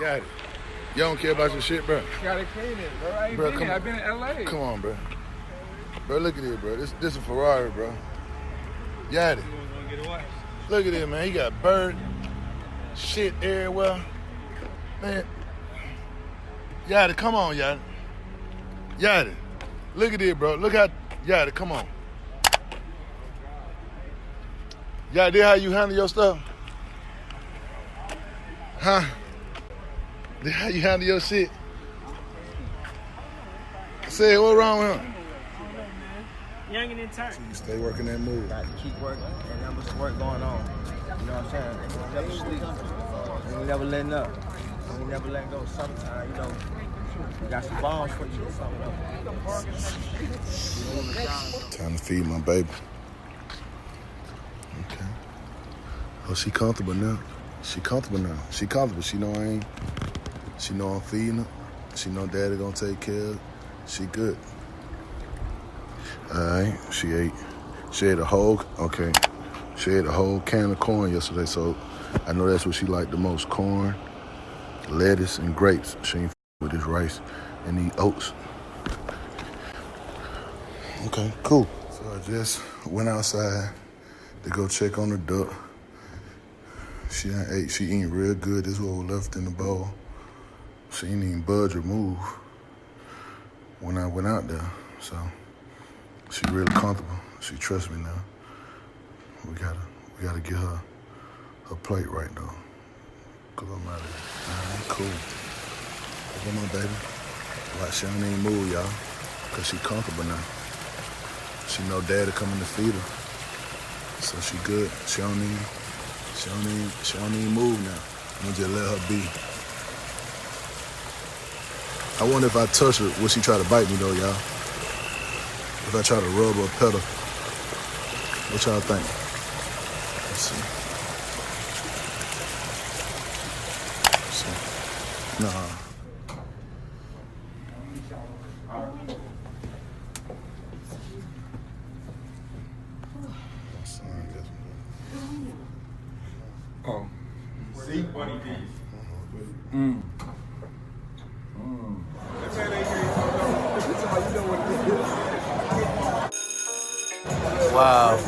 Got it. You don't care about your shit, bro? Gotta clean it, bro. I ain't been here. I've been in LA. Come on, bro. Bro, look at it, bro. This a Ferrari, bro. Yachty. Look at it, man. He got bird shit everywhere. Man. Yachty, come on, Yachty. Yachty. Look at it, bro. Look how, Yachty, come on. Yachty, this how you handle your stuff? Huh? This how you handle your shit? Say, what wrong with him? Young and in turn. So you stay working that move. Got to keep working, and there was work going on. You know what I'm saying? Never sleep. We never letting up. We never letting go. Sometimes, you know, we got some balls for you or something. Time to feed my baby. Okay. Oh, she comfortable now. She comfortable now. She comfortable. She know I ain't. She know I'm feeding her. She know daddy gonna take care of her. She good. Alright, she ate a whole can of corn yesterday, so I know that's what she liked the most. Corn, lettuce, and grapes. She ain't with this rice and these oats. Okay, cool. So I just went outside to go check on the duck. She done ate. She eating real good. This is what was left in the bowl. She ain't even budge or move when I went out there, so she really comfortable. She trusts me now. We gotta get her plate right though. Cause I'm out of here. Alright, cool. Look at my baby. Like she don't even move, y'all. Cause she comfortable now. She know daddy coming to feed her. So she good. She don't even move now. I'm gonna just let her be. I wonder if I touch her, will she try to bite me though, y'all? If I try to rub or pet her, what y'all think? Let's see. Nah. Oh. See? Bunny D's. Wow.